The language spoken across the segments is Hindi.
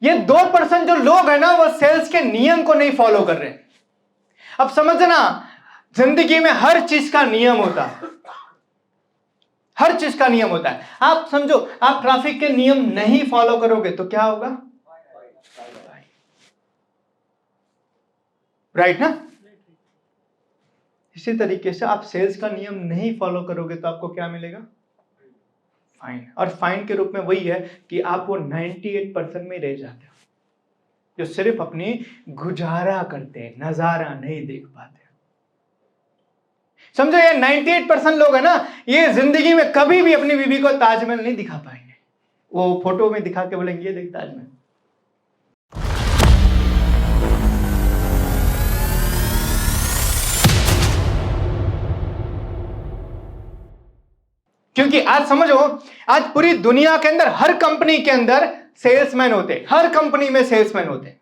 ये 2% जो लोग हैं ना वो सेल्स के नियम को नहीं फॉलो कर रहे। अब समझना, जिंदगी में हर चीज का नियम होता है, हर चीज का नियम होता है। आप समझो, आप ट्रैफिक के नियम नहीं फॉलो करोगे तो क्या होगा? राइट ना? इसी तरीके से आप सेल्स का नियम नहीं फॉलो करोगे तो आपको क्या मिलेगा? फाइन। और फाइन के रूप में वही है कि आप वो 98% में रह जाते हो जो सिर्फ अपनी गुजारा करते हैं, नजारा नहीं देख पाते। समझो, ये 98% लोग है ना, ये जिंदगी में कभी भी अपनी बीवी को ताजमहल नहीं दिखा पाएंगे। वो फोटो में दिखा के बोलेंगे ये देख ताजमहल। क्योंकि आज समझो, आज पूरी दुनिया के अंदर हर कंपनी के अंदर सेल्समैन होते हैं, हर कंपनी में सेल्समैन होते हैं।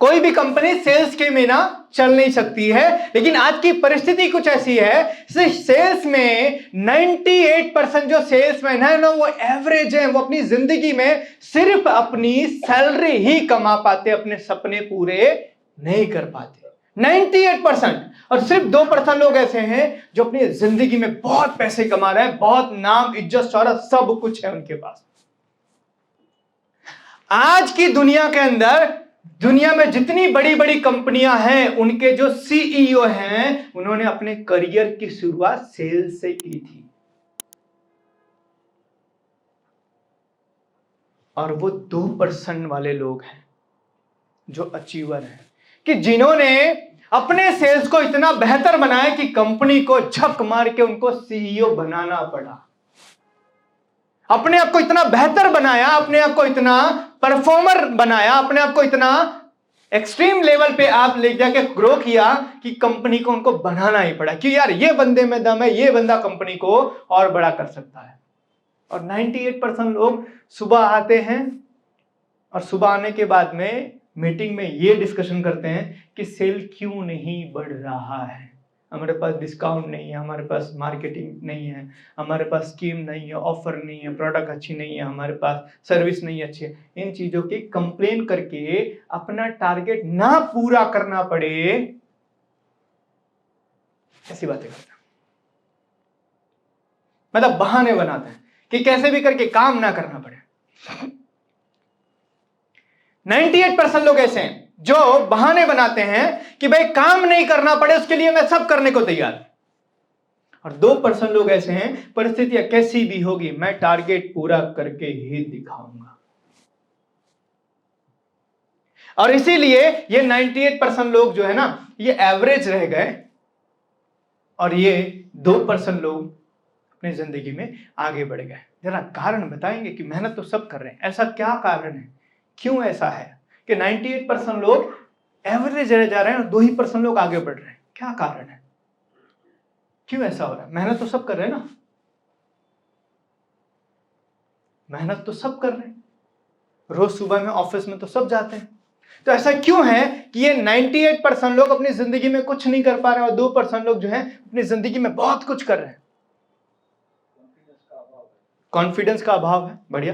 कोई भी कंपनी सेल्स के बिना चल नहीं सकती है। लेकिन आज की परिस्थिति कुछ ऐसी है, सेल्स में 98% जो सेल्समैन है ना वो एवरेज है। वो अपनी जिंदगी में सिर्फ अपनी सैलरी ही कमा पाते, अपने सपने पूरे नहीं कर पाते। 98%। और सिर्फ 2% लोग ऐसे हैं जो अपनी जिंदगी में बहुत पैसे कमा रहे हैं, बहुत नाम, इज्जत, शोहरत, सब कुछ है उनके पास। आज की दुनिया के अंदर, दुनिया में जितनी बड़ी बड़ी कंपनियां हैं, उनके जो सीईओ हैं, उन्होंने अपने करियर की शुरुआत सेल्स से की थी। और वो 2% वाले लोग हैं जो अचीवर हैं, कि जिन्होंने अपने सेल्स को इतना बेहतर बनाया कि कंपनी को झक मार के उनको सीईओ बनाना पड़ा। अपने आप को इतना बेहतर बनाया, अपने आप को इतना परफॉर्मर बनाया, अपने आप को इतना एक्सट्रीम लेवल पे आप ले जाके ग्रो किया कि कंपनी को उनको बनाना ही पड़ा कि यार ये बंदे में दम है, ये बंदा कंपनी को और बड़ा कर सकता है। और 98% लोग सुबह आते हैं और सुबह आने के बाद में मीटिंग में ये डिस्कशन करते हैं कि सेल क्यों नहीं बढ़ रहा है, हमारे पास डिस्काउंट नहीं है, हमारे पास मार्केटिंग नहीं है, हमारे पास स्कीम नहीं है, ऑफर नहीं है, प्रोडक्ट अच्छी नहीं है, हमारे पास सर्विस नहीं अच्छी है। इन चीजों की कंप्लेन करके अपना टारगेट ना पूरा करना पड़े, ऐसी बातें करते हैं। मतलब बहाने बनाते हैं कि कैसे भी करके काम ना करना पड़े। 98% लोग ऐसे हैं जो बहाने बनाते हैं कि भाई काम नहीं करना पड़े, उसके लिए मैं सब करने को तैयार। और 2% लोग ऐसे हैं, परिस्थितियां कैसी भी होगी मैं टारगेट पूरा करके ही दिखाऊंगा। और इसीलिए ये 98% लोग जो है ना, ये एवरेज रह गए और ये 2% लोग अपनी जिंदगी में आगे बढ़ गए। जरा कारण बताएंगे कि मेहनत तो सब कर रहे हैं, ऐसा क्या कारण है, क्यों ऐसा है कि 98% लोग एवरेज रह जा रहे हैं और 2% लोग आगे बढ़ रहे हैं? क्या कारण है, क्यों ऐसा हो रहा है? मेहनत तो सब कर रहे हैं ना, मेहनत तो सब कर रहे हैं, रोज सुबह में ऑफिस में तो सब जाते हैं। तो ऐसा क्यों है कि ये 98% लोग अपनी जिंदगी में कुछ नहीं कर पा रहे और 2% लोग जो हैं अपनी जिंदगी में बहुत कुछ कर रहे हैं? कॉन्फिडेंस का अभाव है। बढ़िया।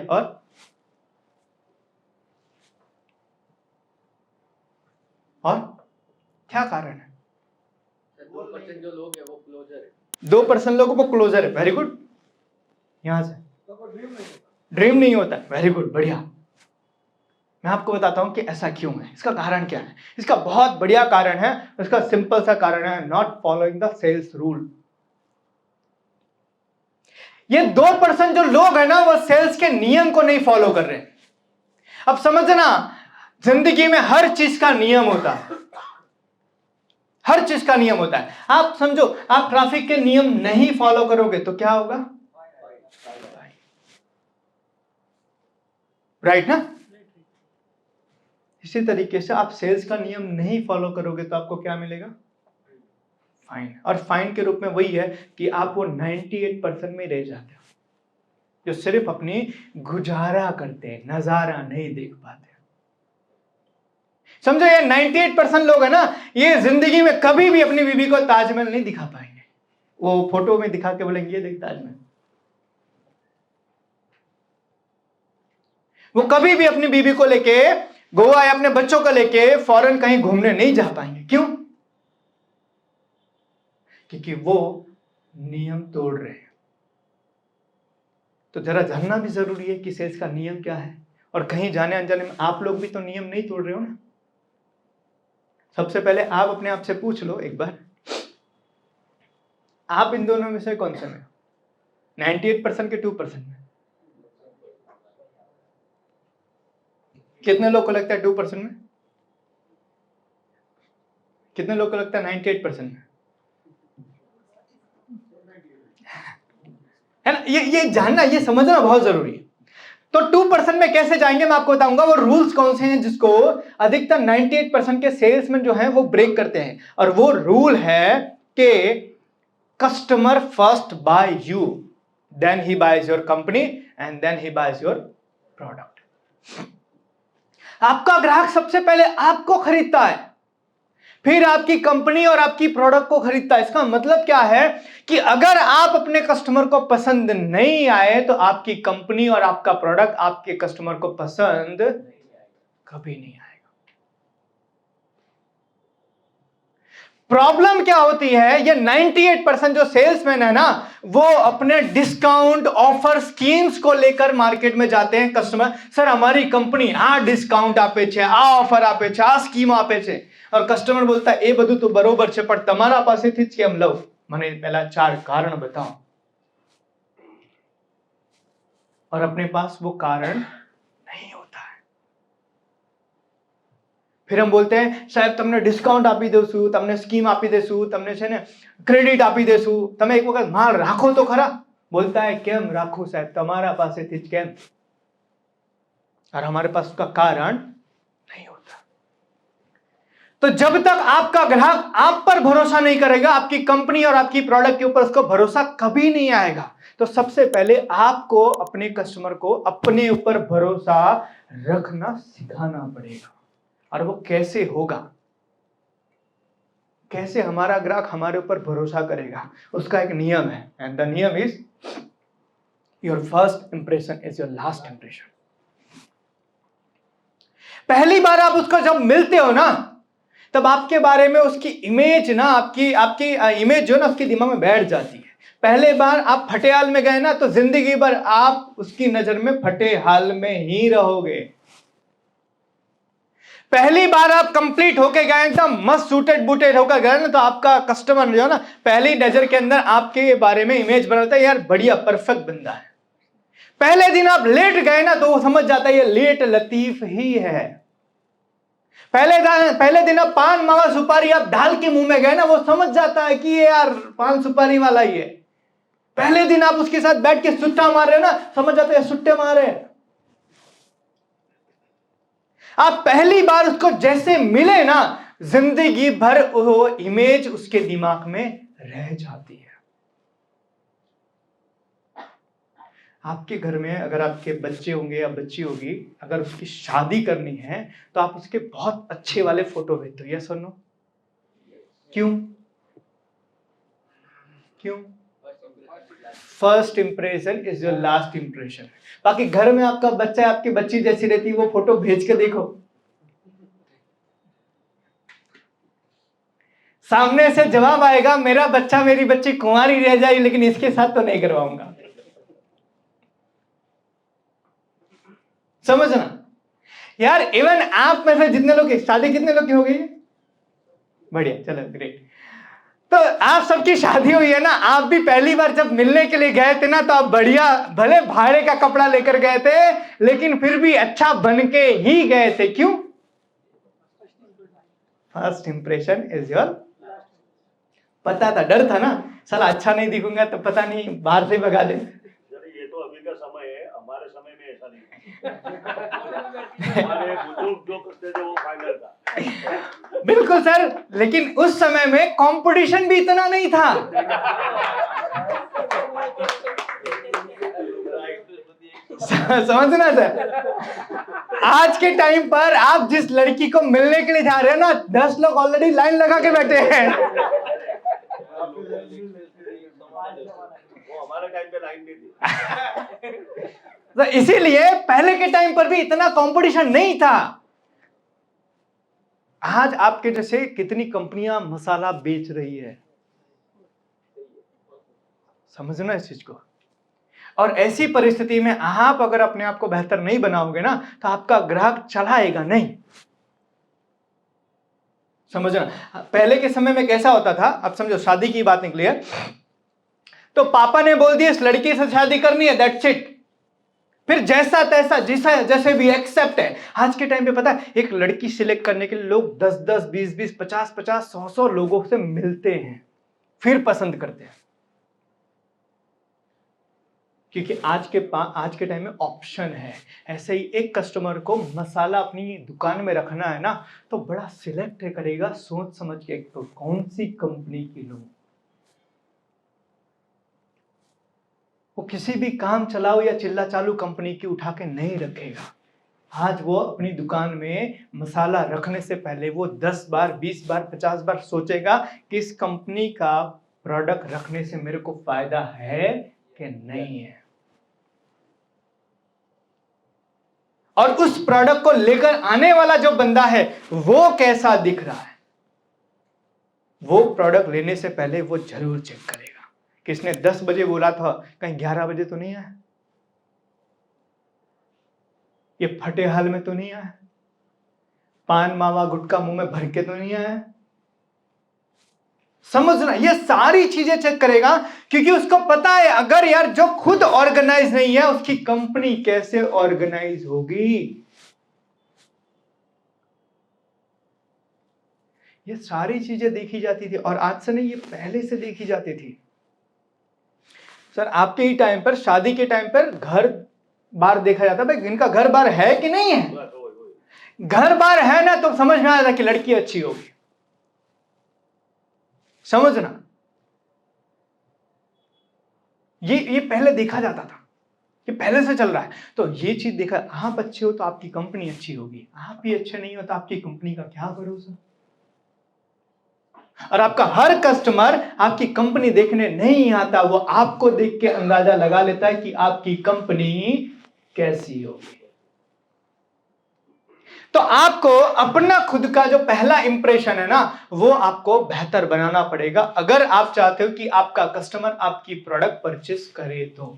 और क्या कारण है? 2% जो लोग हैं वो क्लोजर है। 2% लोगों को क्लोजर है। Very good. यहां से ड्रीम नहीं होता। वेरी गुड, बढ़िया। मैं आपको बताता हूं कि ऐसा क्यों है, इसका कारण क्या है। इसका बहुत बढ़िया कारण है। इसका सिंपल सा कारण है, not following the sales rule. ये 2% जो लोग हैं ना वो सेल्स के नियम को नहीं फॉलो कर रहे। अब समझना, जिंदगी में हर चीज का नियम होता है, हर चीज का नियम होता है। आप समझो, आप ट्रैफिक के नियम नहीं फॉलो करोगे तो क्या होगा? राइट ना? इसी तरीके से आप सेल्स का नियम नहीं फॉलो करोगे तो आपको क्या मिलेगा? फाइन। और फाइन के रूप में वही है कि आप वो 98% में रह जाते हो जो सिर्फ अपनी गुजारा करते हैं, नजारा नहीं देख पाते। समझो, ये 98% लोग है ना, ये जिंदगी में कभी भी अपनी बीवी को ताजमहल नहीं दिखा पाएंगे। वो फोटो में दिखा के बोलेंगे ये देख ताजमहल। वो कभी भी अपनी बीवी को लेके गोवा या अपने बच्चों को लेके फॉरेन कहीं घूमने नहीं जा पाएंगे। क्यों? क्योंकि वो नियम तोड़ रहे हैं। तो जरा जानना भी जरूरी है कि सेल्स का नियम क्या है। और कहीं जाने अनजाने में आप लोग भी तो नियम नहीं तोड़ रहे हो ना। सबसे पहले आप अपने आप से पूछ लो एक बार, आप इन दोनों में से कौन से में? 98% के 2% में? कितने लोग को लगता है 2% में? कितने लोग को लगता है 98% में? है ना? ये जानना, ये समझना बहुत जरूरी है। तो 2% में कैसे जाएंगे मैं आपको बताऊंगा। वो रूल्स कौन से हैं जिसको अधिकतर 98% के सेल्समैन जो हैं वो ब्रेक करते हैं। और वो रूल है कि customer first buy you, then he buys your company and then he buys your product. आपका ग्राहक सबसे पहले आपको खरीदता है, फिर आपकी कंपनी और आपकी प्रोडक्ट को खरीदता है। इसका मतलब क्या है कि अगर आप अपने कस्टमर को पसंद नहीं आए तो आपकी कंपनी और आपका प्रोडक्ट आपके कस्टमर को पसंद कभी नहीं आएगा। प्रॉब्लम क्या होती है, ये 98% जो सेल्समैन है ना, वो अपने डिस्काउंट ऑफर स्कीम्स को लेकर मार्केट में जाते हैं। कस्टमर, सर हमारी कंपनी आ डिस्काउंट आपे छे, आ ऑफर आपे छे, आ स्कीम आपे छे। और कस्टमर बोलता है ए બધું તો બરોબર છે પણ તમારા પાસેથી જ કેમ લઉં? મને પહેલા 4 કારણ बताओ। और अपने पास वो कारण नहीं होता है। फिर हम बोलते हैं साहब તમને ડિસ્કાઉન્ટ આપી દેશું, તમને સ્કીમ આપી દેશું, તમને છે ને ક્રેડિટ આપી દેશું, તમે એક વખત માલ રાખો તો ખરા। बोलता है કેમ રાખું સાહેબ, તમારા પાસેથી જ કેમ? और हमारे पास उसका कारण नहीं होता। तो जब तक आपका ग्राहक आप पर भरोसा नहीं करेगा, आपकी कंपनी और आपकी प्रोडक्ट के ऊपर उसको भरोसा कभी नहीं आएगा। तो सबसे पहले आपको अपने कस्टमर को अपने ऊपर भरोसा रखना सिखाना पड़ेगा। और वो कैसे होगा, कैसे हमारा ग्राहक हमारे ऊपर भरोसा करेगा, उसका एक नियम है। एंड द नियम is your first impression is your last impression. पहली बार आप उसको जब मिलते हो ना, तब आपके बारे में उसकी इमेज ना, आपकी इमेज जो ना उसके दिमाग में बैठ जाती है। पहले बार आप फटे हाल में गए ना, तो जिंदगी भर आप उसकी नजर में फटे हाल में ही रहोगे। पहली बार आप कंप्लीट होके गए, एकदम मस्त सूटेड बूटेड होकर गए ना, तो आपका कस्टमर जो है ना, पहली नजर के अंदर आपके बारे में इमेज बनाता है, यार बढ़िया परफेक्ट बंदा है। पहले दिन आप लेट गए ना, तो वो समझ जाता है ये लेट लतीफ ही है। पहले दिन आप पान मावा सुपारी आप ढाल के मुंह में गए ना, वो समझ जाता है कि ये यार पान सुपारी वाला ही है। पहले दिन आप उसके साथ बैठ के सुट्टा मार रहे हो ना, समझ जाता है सुट्टे मारे। आप पहली बार उसको जैसे मिले ना, जिंदगी भर वो इमेज उसके दिमाग में रह जाती है। आपके घर में अगर आपके बच्चे होंगे या बच्ची होगी, अगर उसकी शादी करनी है तो आप उसके बहुत अच्छे वाले फोटो भेजते हो, यस और नो? क्यों? क्यों? First impression is your last impression. बाकी घर में आपका बच्चा आपकी बच्ची जैसी रहती है, वो फोटो भेज के देखो, सामने से जवाब आएगा मेरा बच्चा मेरी बच्ची कुंवारी रह जाएगी, लेकिन इसके साथ तो नहीं करवाऊंगा। समझना यार। इवन आप में से जितने लोग, शादी कितने लोग की हो गई है? बढ़िया, चलो ग्रेट। तो आप सबकी शादी हुई है ना, आप भी पहली बार जब मिलने के लिए गए थे ना, तो आप बढ़िया, भले भाड़े का कपड़ा लेकर गए थे, लेकिन फिर भी अच्छा बन के ही गए थे। क्यों? First impression is your. पता था, डर था ना, साला अच्छा नहीं दिखूंगा तो पता नहीं बाहर से भगा दे। ये तो अभी का समय है, हमारे समय में ऐसा नहीं था। हमारे बुजुर्ग जो करते थे वो फाइनल था। बिल्कुल सर, लेकिन उस समय में कंपटीशन भी इतना नहीं था। समझना सर, आज के टाइम पर आप जिस लड़की को मिलने के लिए जा रहे हो ना, 10 लोग ऑलरेडी लाइन लगा के बैठे हैं। वो हमारे टाइम पे लाइन नहीं थी। तो इसीलिए पहले के टाइम पर भी इतना कंपटीशन नहीं था। आज आपके जैसे कितनी कंपनियां मसाला बेच रही है, समझना इस चीज को। और ऐसी परिस्थिति में आप अगर अपने आप को बेहतर नहीं बनाओगे ना, तो आपका ग्राहक चलाएगा नहीं। समझना, पहले के समय में कैसा होता था, अब समझो शादी की बात निकली है, तो पापा ने बोल दिया इस लड़की से शादी करनी है, दैट्स इट। फिर जैसा तैसा जैसे भी एक्सेप्ट है। आज के टाइम पे पता है, एक लड़की सिलेक्ट करने के लिए लोग 10-10, 20-20, 50-50, 100-100 लोगों से मिलते हैं, फिर पसंद करते हैं। क्योंकि आज के टाइम में ऑप्शन है। ऐसे ही एक कस्टमर को मसाला अपनी दुकान में रखना है ना, तो बड़ा सिलेक्ट करेगा सोच समझ के, तो कौन सी कंपनी की लो। वो किसी भी काम चलाओ या चिल्ला चालू कंपनी की उठा के नहीं रखेगा। आज वो अपनी दुकान में मसाला रखने से पहले वो 10 बार, 20 बार, 50 बार सोचेगा कि इस कंपनी का प्रोडक्ट रखने से मेरे को फायदा है कि नहीं है, और उस प्रोडक्ट को लेकर आने वाला जो बंदा है वो कैसा दिख रहा है, वो प्रोडक्ट लेने से पहले वो जरूर चेक करेगा। किसने 10 बजे बोला था, कहीं 11 बजे तो नहीं आया, ये फटे हाल में तो नहीं आया, पान मावा गुटखा मुंह में भर के तो नहीं आया। समझना, ये सारी चीजें चेक करेगा, क्योंकि उसको पता है अगर यार जो खुद ऑर्गेनाइज नहीं है उसकी कंपनी कैसे ऑर्गेनाइज होगी। ये सारी चीजें देखी जाती थी, और आज से नहीं, ये पहले से देखी जाती थी। सर आपके ही टाइम पर, शादी के टाइम पर घर बार देखा जाता, भाई इनका घर बार है कि नहीं है। घर बार है ना, तो समझ में आ जाता कि लड़की अच्छी होगी। समझना, ये पहले देखा जाता था, ये पहले से चल रहा है। तो ये चीज देखा, आप अच्छे हो तो आपकी कंपनी अच्छी होगी, आप भी अच्छे नहीं हो तो आपकी कंपनी का क्या भरोसा। और आपका हर कस्टमर आपकी कंपनी देखने नहीं आता, वो आपको देख के अंदाजा लगा लेता है कि आपकी कंपनी कैसी होगी। तो आपको अपना खुद का जो पहला इंप्रेशन है ना, वो आपको बेहतर बनाना पड़ेगा, अगर आप चाहते हो कि आपका कस्टमर आपकी प्रोडक्ट परचेस करे तो।